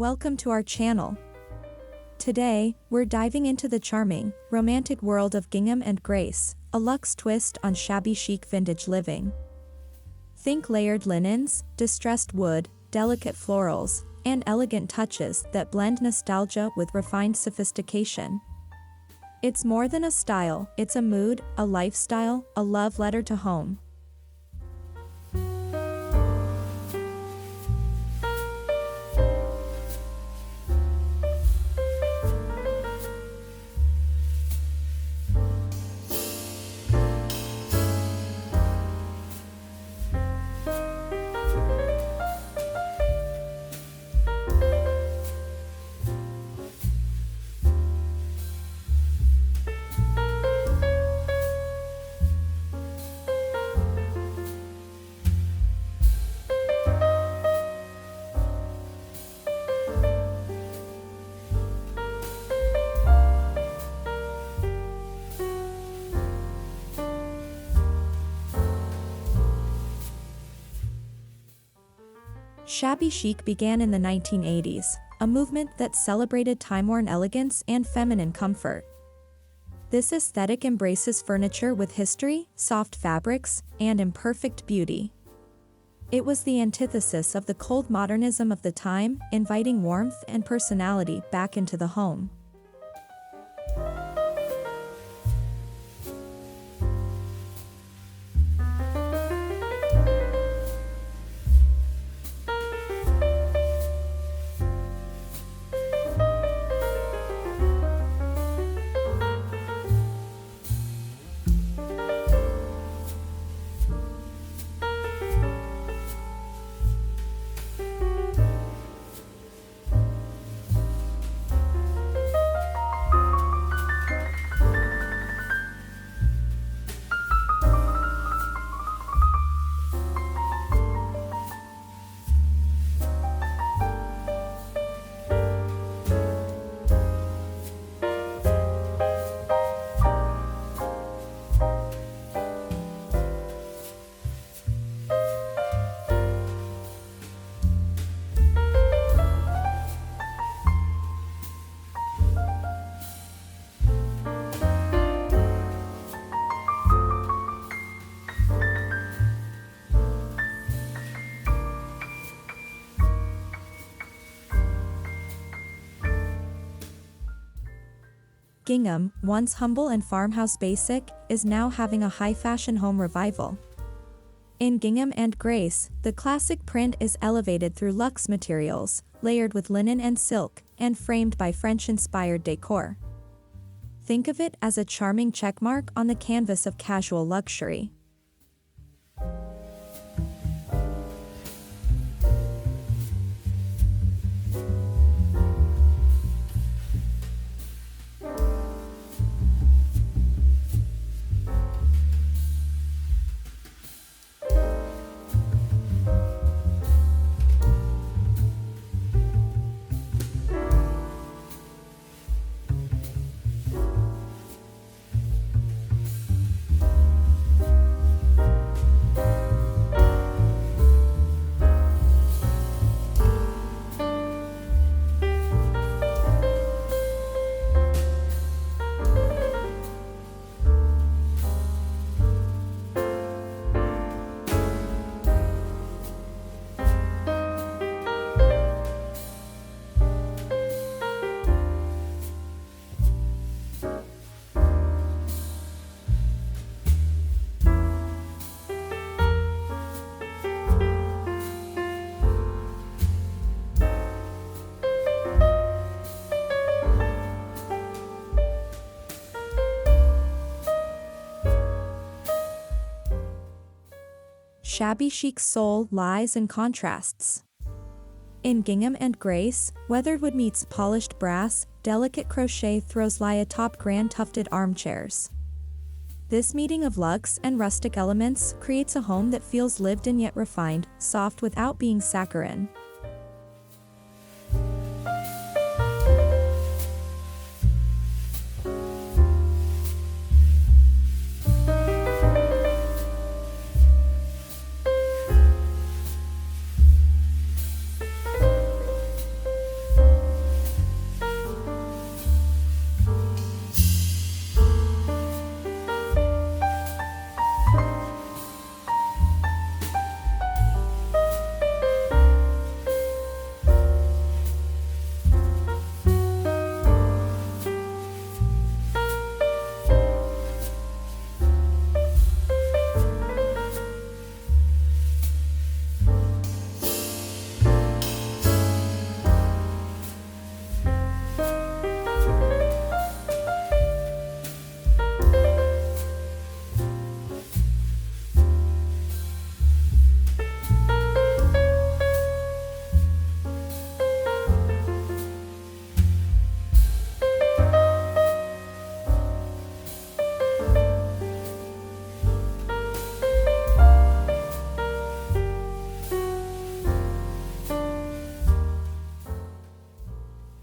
Welcome to our channel. Today, we're diving into the charming, romantic world of Gingham and Grace, a luxe twist on shabby chic vintage living. Think layered linens, distressed wood, delicate florals, and elegant touches that blend nostalgia with refined sophistication. It's more than a style, it's a mood, a lifestyle, a love letter to home. Shabby chic began in the 1980s, a movement that celebrated time-worn elegance and feminine comfort. This aesthetic embraces furniture with history, soft fabrics, and imperfect beauty. It was the antithesis of the cold modernism of the time, inviting warmth and personality back into the home. Gingham, once humble and farmhouse basic, is now having a high-fashion home revival. In Gingham and Grace, the classic print is elevated through luxe materials, layered with linen and silk, and framed by French-inspired decor. Think of it as a charming checkmark on the canvas of casual luxury. Shabby chic's soul lies in contrasts. In Gingham and Grace, weathered wood meets polished brass, delicate crochet throws lie atop grand tufted armchairs. This meeting of luxe and rustic elements creates a home that feels lived in yet refined, soft without being saccharine.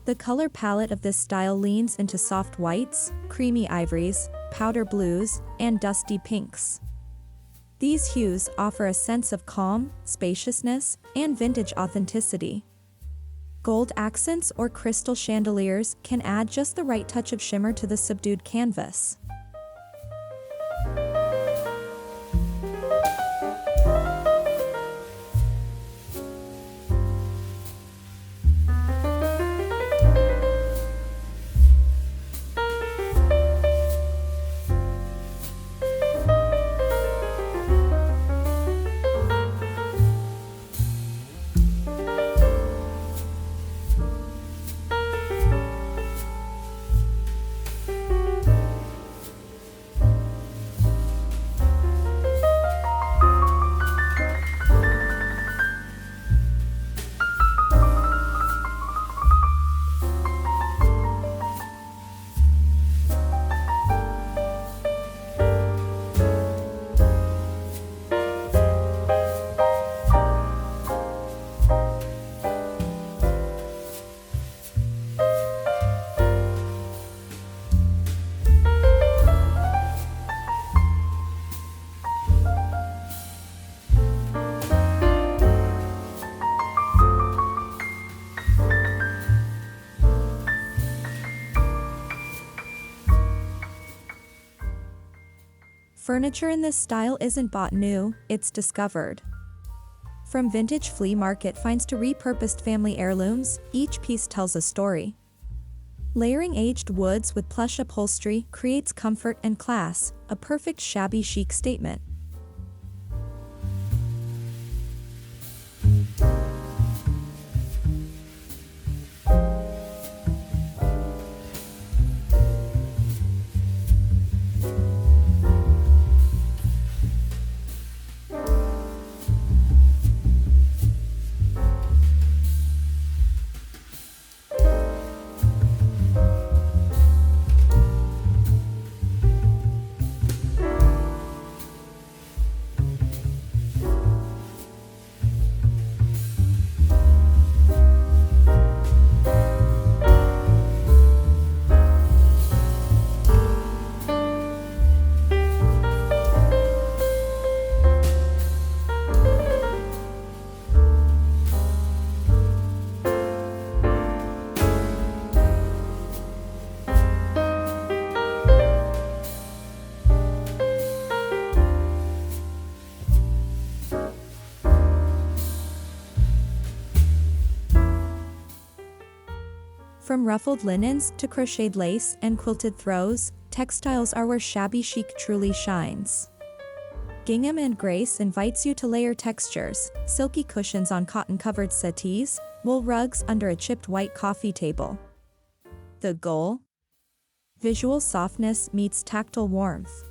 The color palette of this style leans into soft whites, creamy ivories, powder blues, and dusty pinks. These hues offer a sense of calm, spaciousness, and vintage authenticity. Gold accents or crystal chandeliers can add just the right touch of shimmer to the subdued canvas. Furniture in this style isn't bought new, it's discovered. From vintage flea market finds to repurposed family heirlooms, each piece tells a story. Layering aged woods with plush upholstery creates comfort and class, a perfect shabby chic statement. From ruffled linens to crocheted lace and quilted throws, textiles are where shabby chic truly shines. Gingham Grace invites you to layer textures, silky cushions on cotton-covered settees, wool rugs under a chipped white coffee table. The goal? Visual softness meets tactile warmth.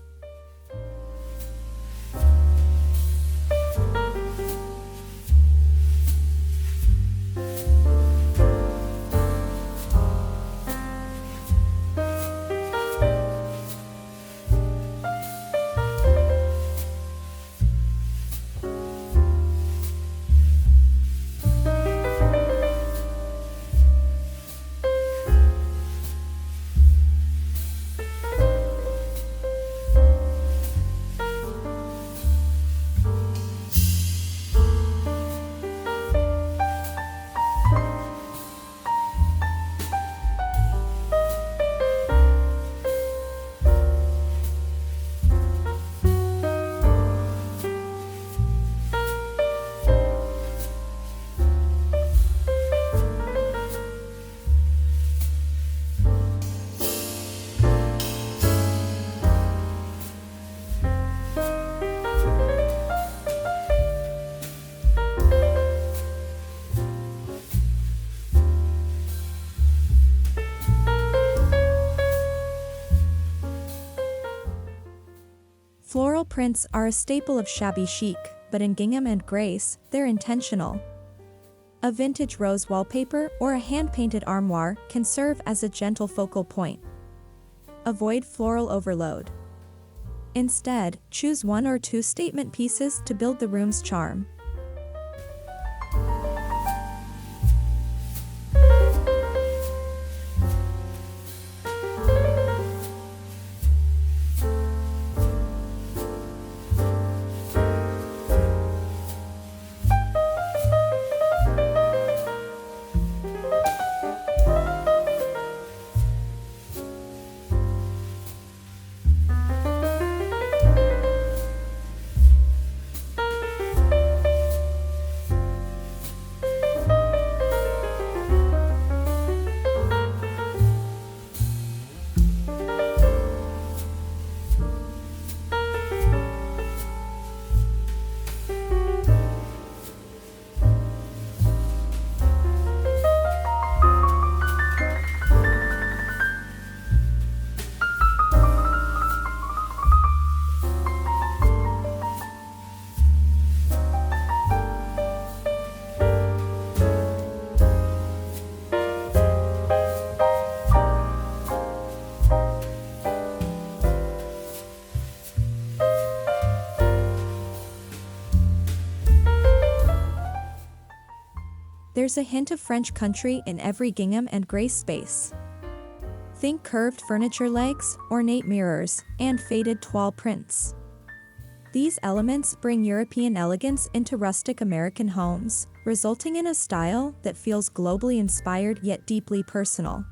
Floral prints are a staple of shabby chic, but in Gingham Grace, they're intentional. A vintage rose wallpaper or a hand-painted armoire can serve as a gentle focal point. Avoid floral overload. Instead, choose one or two statement pieces to build the room's charm. There's a hint of French country in every gingham and grace space. Think curved furniture legs, ornate mirrors, and faded toile prints. These elements bring European elegance into rustic American homes, resulting in a style that feels globally inspired yet deeply personal.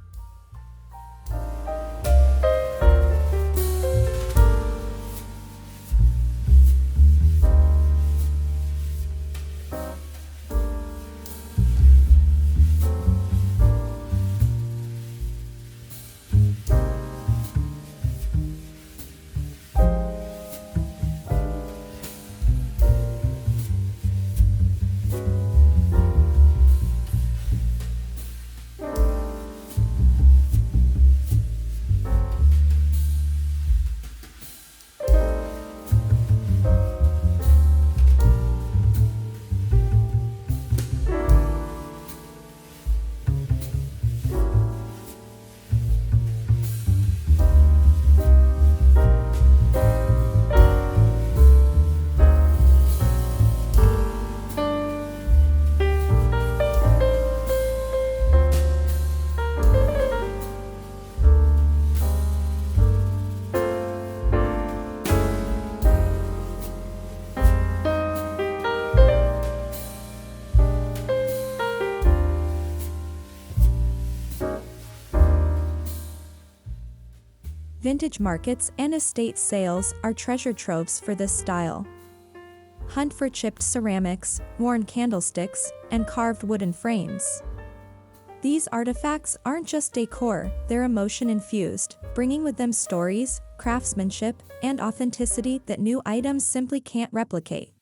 Vintage markets and estate sales are treasure troves for this style. Hunt for chipped ceramics, worn candlesticks, and carved wooden frames. These artifacts aren't just decor, they're emotion-infused, bringing with them stories, craftsmanship, and authenticity that new items simply can't replicate.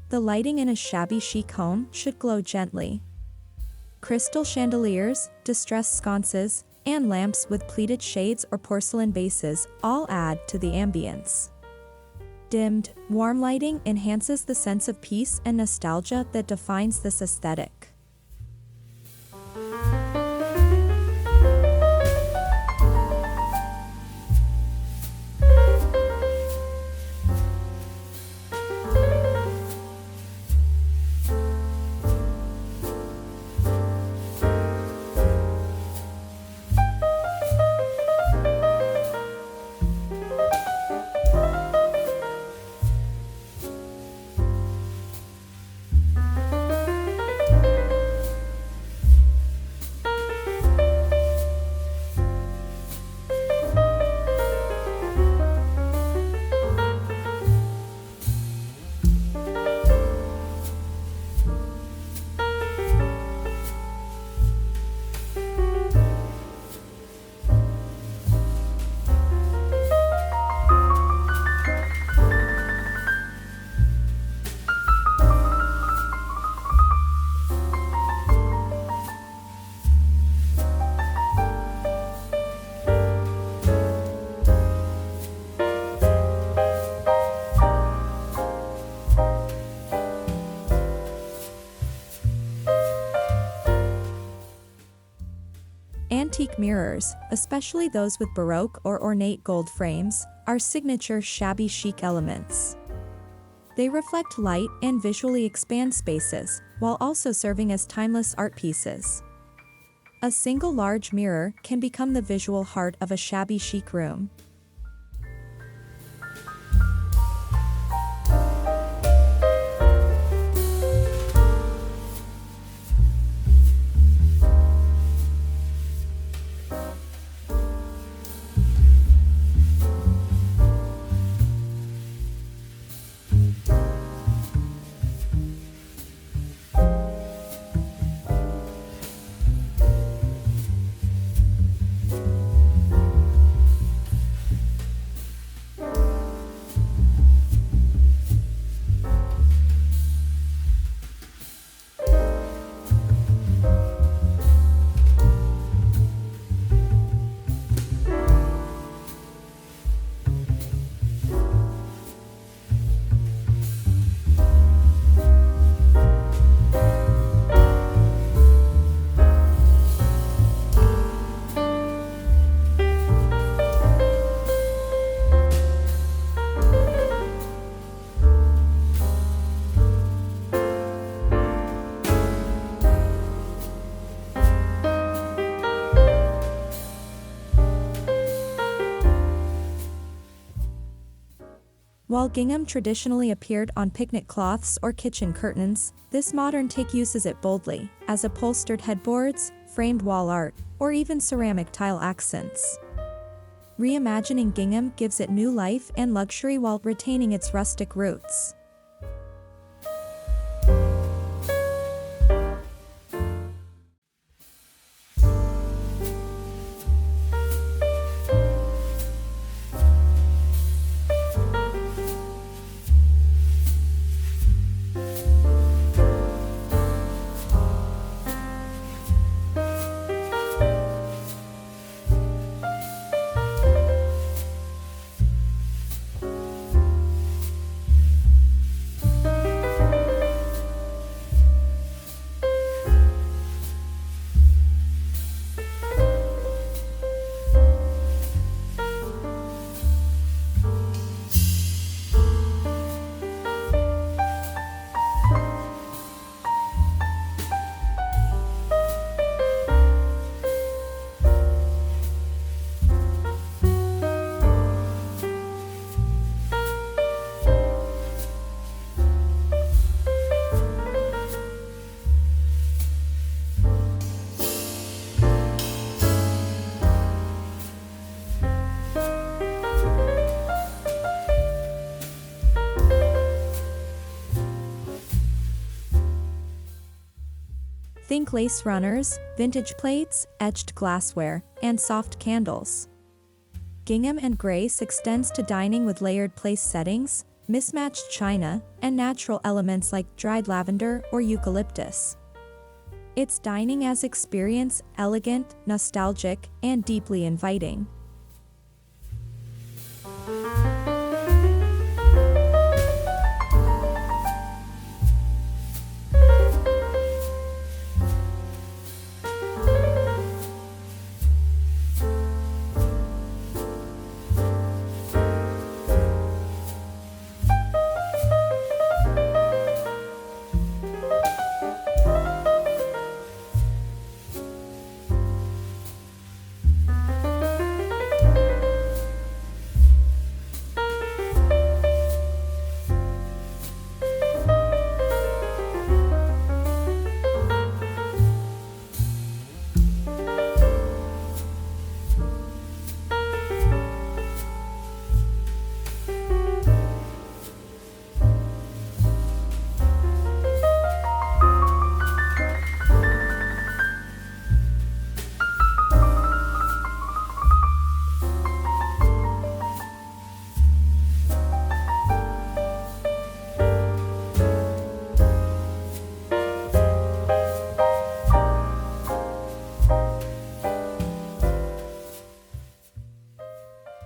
The lighting in a shabby chic home should glow gently. Crystal chandeliers, distressed sconces, and lamps with pleated shades or porcelain bases all add to the ambience. Dimmed, warm lighting enhances the sense of peace and nostalgia that defines this aesthetic. Antique mirrors, especially those with Baroque or ornate gold frames, are signature shabby chic elements. They reflect light and visually expand spaces, while also serving as timeless art pieces. A single large mirror can become the visual heart of a shabby chic room. While gingham traditionally appeared on picnic cloths or kitchen curtains, this modern take uses it boldly, as upholstered headboards, framed wall art, or even ceramic tile accents. Reimagining gingham gives it new life and luxury while retaining its rustic roots. Think lace runners, vintage plates, etched glassware, and soft candles. Gingham and Grace extends to dining with layered place settings, mismatched china, and natural elements like dried lavender or eucalyptus. It's dining as experience, elegant, nostalgic, and deeply inviting.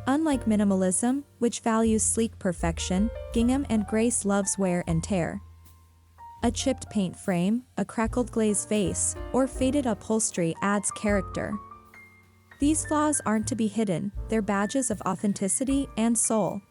Unlike minimalism, which values sleek perfection, Gingham and Grace loves wear and tear. A chipped paint frame, a crackled glaze vase, or faded upholstery adds character. These flaws aren't to be hidden, they're badges of authenticity and soul.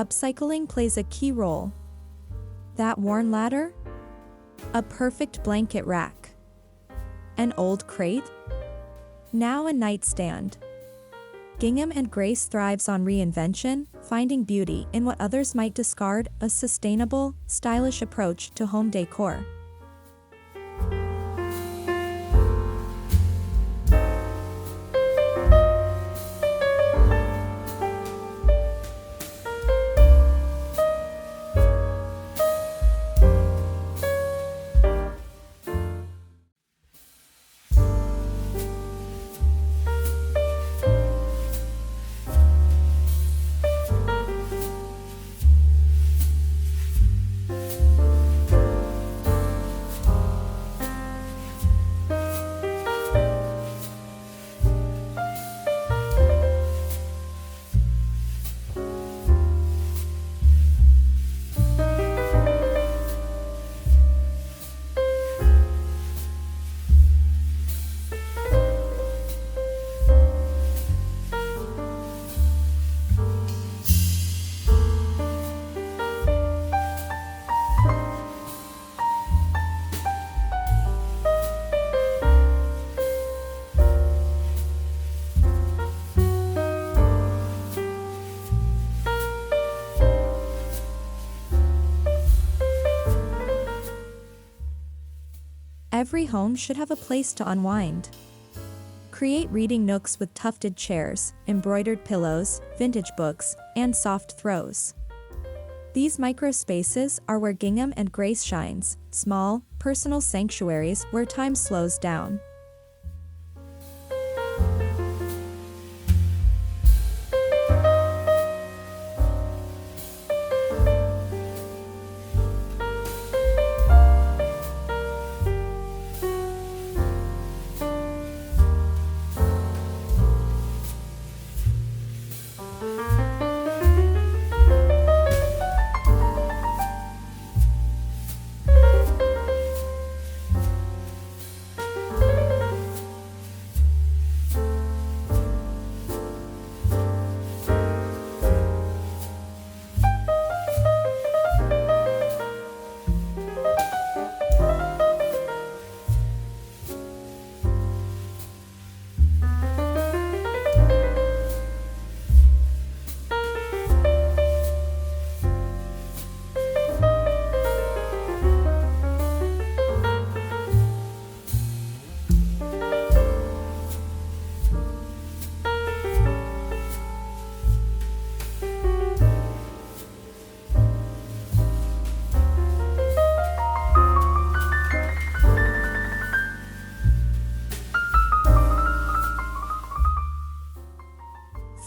upcycling plays a key role. That worn ladder? A perfect blanket rack. An old crate? Now a nightstand. Gingham and Grace thrives on reinvention, finding beauty in what others might discard, a sustainable, stylish approach to home decor. Every home should have a place to unwind. Create reading nooks with tufted chairs, embroidered pillows, vintage books, and soft throws. These micro spaces are where Gingham and Grace shines, small, personal sanctuaries where time slows down.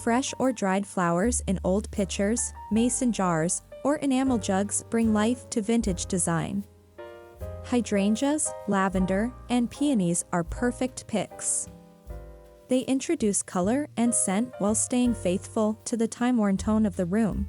Fresh or dried flowers in old pitchers, mason jars, or enamel jugs bring life to vintage design. Hydrangeas, lavender, and peonies are perfect picks. They introduce color and scent while staying faithful to the time-worn tone of the room.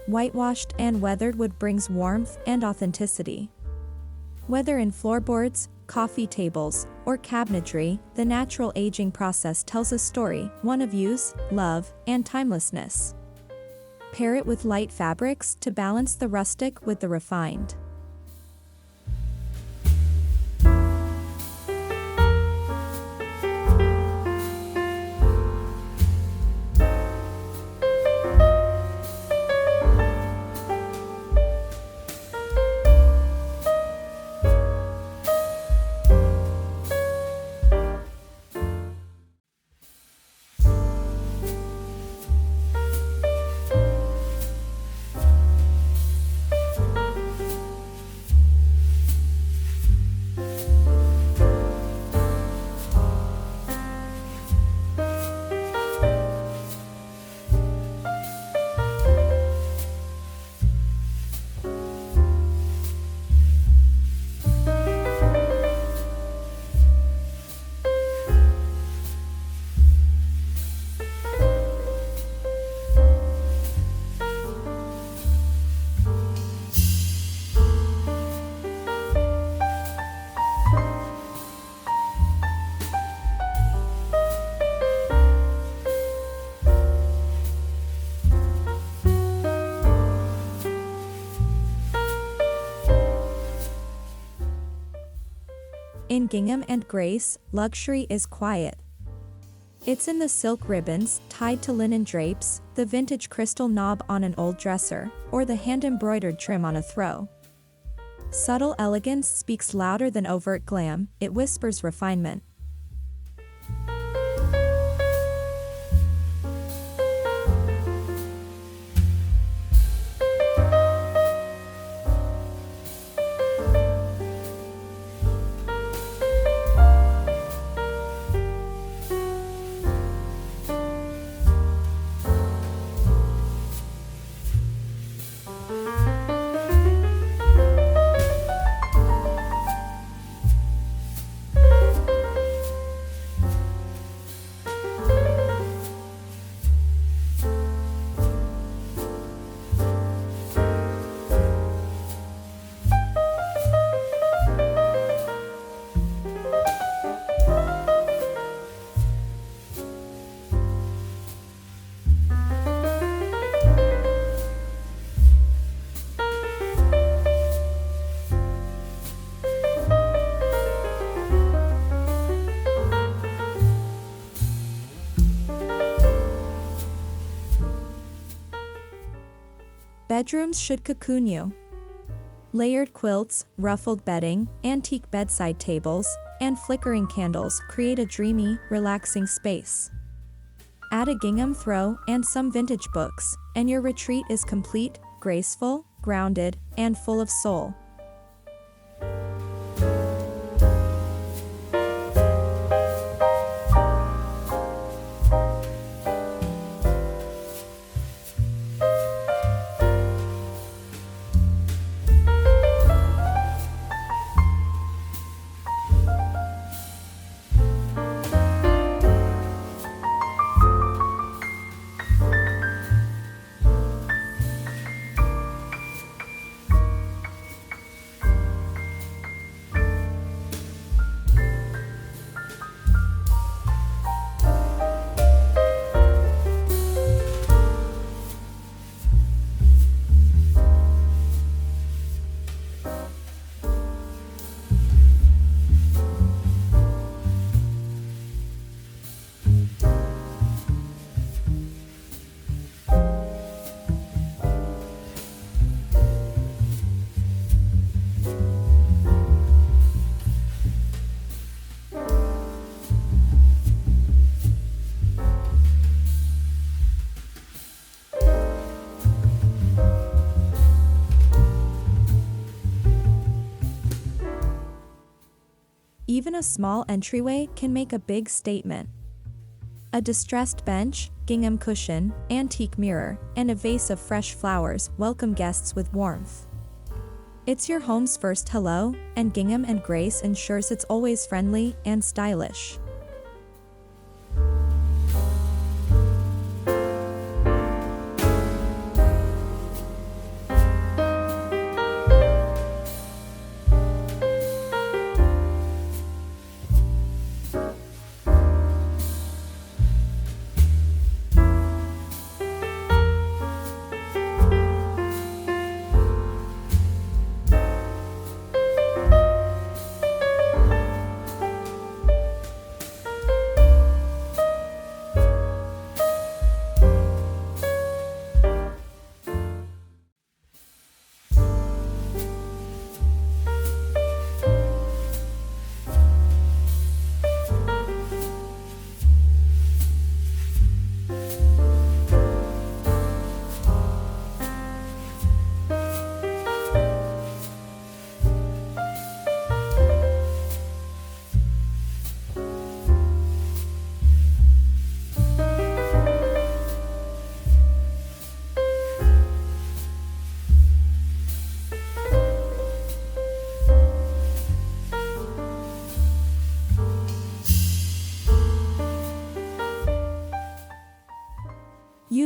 Whitewashed and weathered wood brings warmth and authenticity. Whether in floorboards, coffee tables, or cabinetry, the natural aging process tells a story, one of use, love, and timelessness. Pair it with light fabrics to balance the rustic with the refined. In Gingham and Grace, luxury is quiet. It's in the silk ribbons tied to linen drapes, the vintage crystal knob on an old dresser, or the hand-embroidered trim on a throw. Subtle elegance speaks louder than overt glam, it whispers refinement. Bedrooms should cocoon you. Layered quilts, ruffled bedding, antique bedside tables, and flickering candles create a dreamy, relaxing space. Add a gingham throw and some vintage books, and your retreat is complete, graceful, grounded, and full of soul. Even a small entryway can make a big statement. A distressed bench, gingham cushion, antique mirror, and a vase of fresh flowers welcome guests with warmth. It's your home's first hello, and Gingham and Grace ensures it's always friendly and stylish.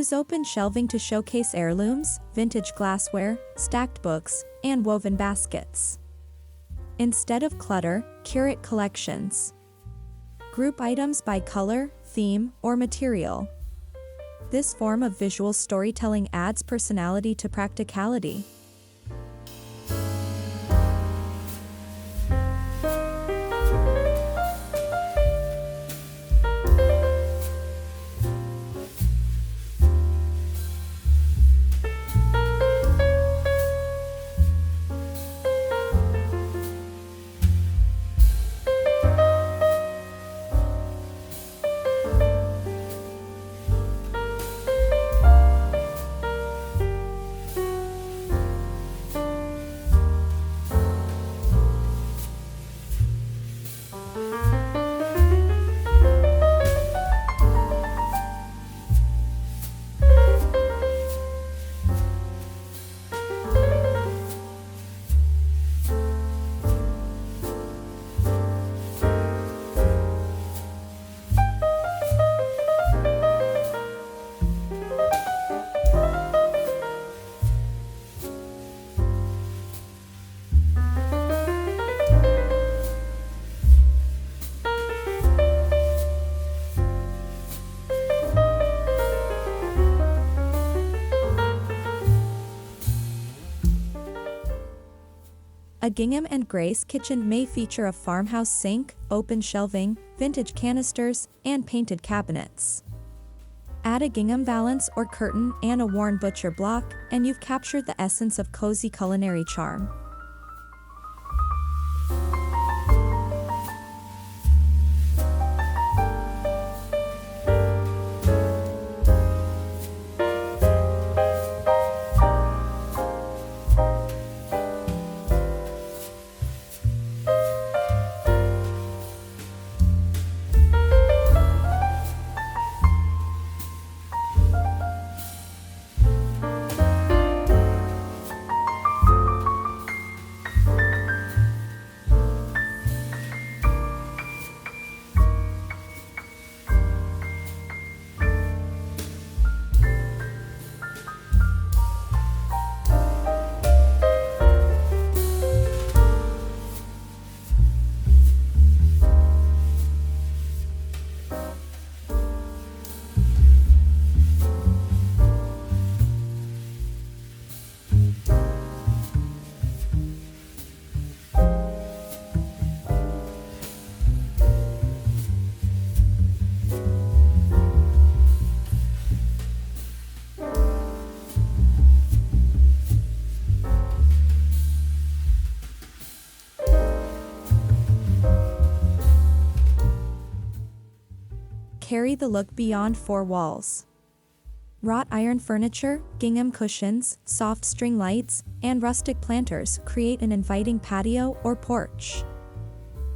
Use open shelving to showcase heirlooms, vintage glassware, stacked books, and woven baskets. Instead of clutter, curate collections. Group items by color, theme, or material. This form of visual storytelling adds personality to practicality. A Gingham Grace kitchen may feature a farmhouse sink, open shelving, vintage canisters, and painted cabinets. Add a gingham valance or curtain and a worn butcher block, and you've captured the essence of cozy culinary charm. Carry the look beyond four walls. Wrought iron furniture, gingham cushions, soft string lights, and rustic planters create an inviting patio or porch.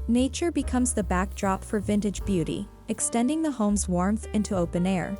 Nature becomes the backdrop for vintage beauty, extending the home's warmth into open air.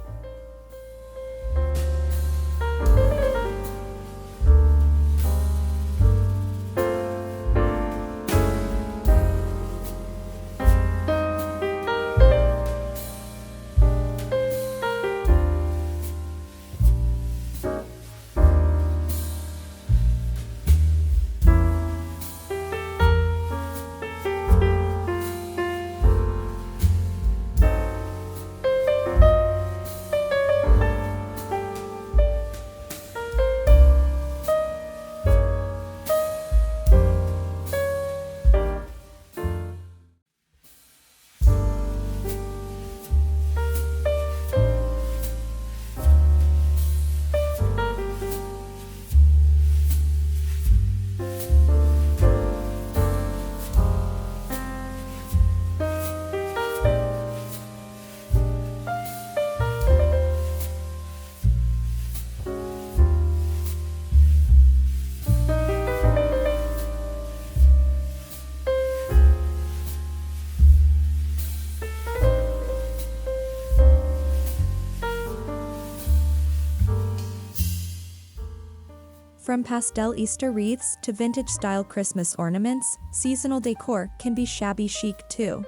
From pastel Easter wreaths to vintage-style Christmas ornaments, seasonal decor can be shabby chic too.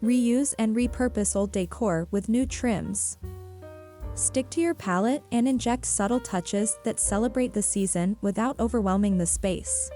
Reuse and repurpose old decor with new trims. Stick to your palette and inject subtle touches that celebrate the season without overwhelming the space.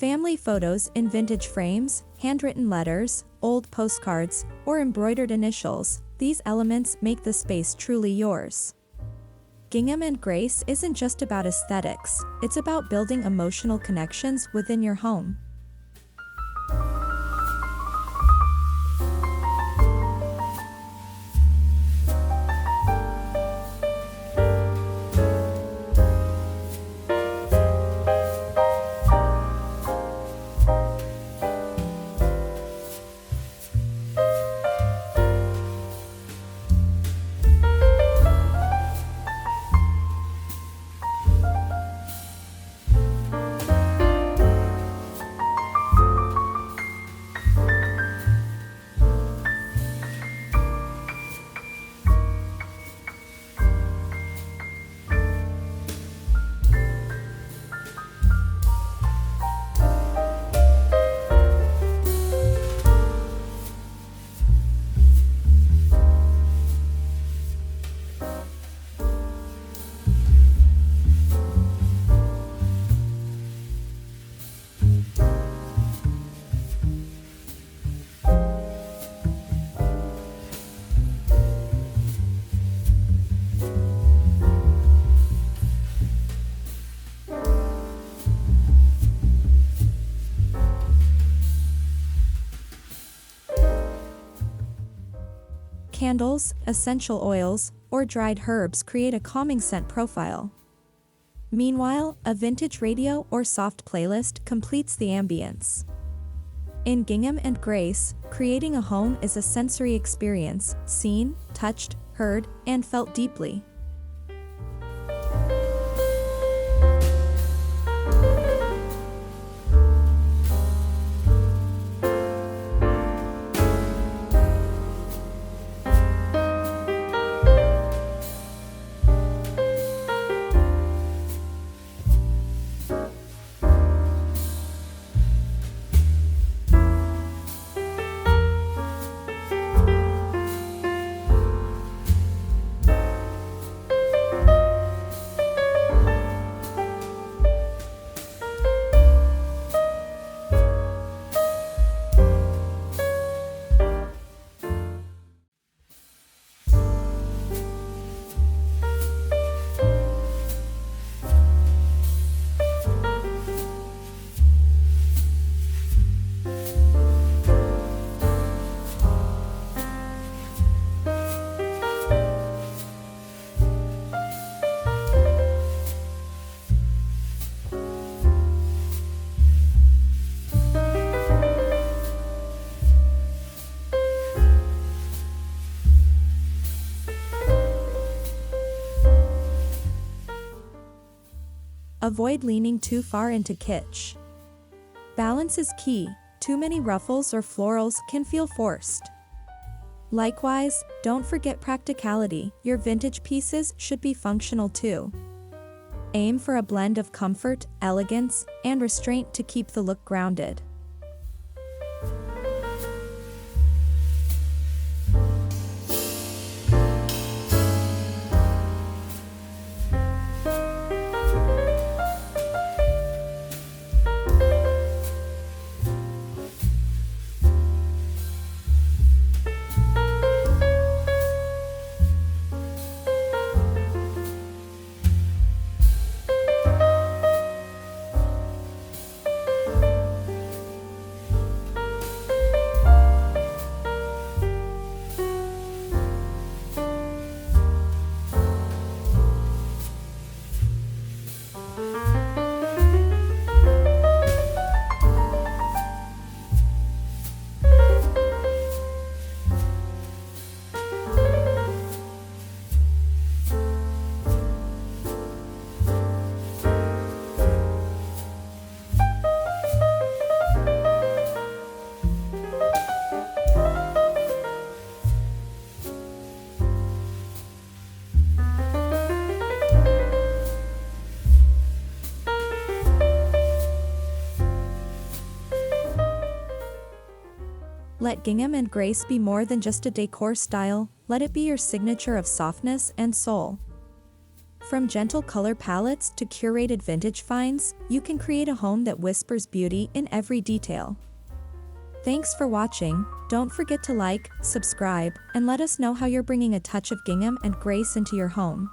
Family photos in vintage frames, handwritten letters, old postcards, or embroidered initials, these elements make the space truly yours. Gingham and Grace isn't just about aesthetics, it's about building emotional connections within your home. Candles, essential oils, or dried herbs create a calming scent profile. Meanwhile, a vintage radio or soft playlist completes the ambience. In Gingham and Grace, creating a home is a sensory experience, seen, touched, heard, and felt deeply. Avoid leaning too far into kitsch. Balance is key. Too many ruffles or florals can feel forced. Likewise, don't forget practicality. Your vintage pieces should be functional too. Aim for a blend of comfort, elegance, and restraint to keep the look grounded. Let Gingham and Grace be more than just a decor style, let it be your signature of softness and soul. From gentle color palettes to curated vintage finds, you can create a home that whispers beauty in every detail. Thanks for watching. Don't forget to like, subscribe, and let us know how you're bringing a touch of Gingham and Grace into your home.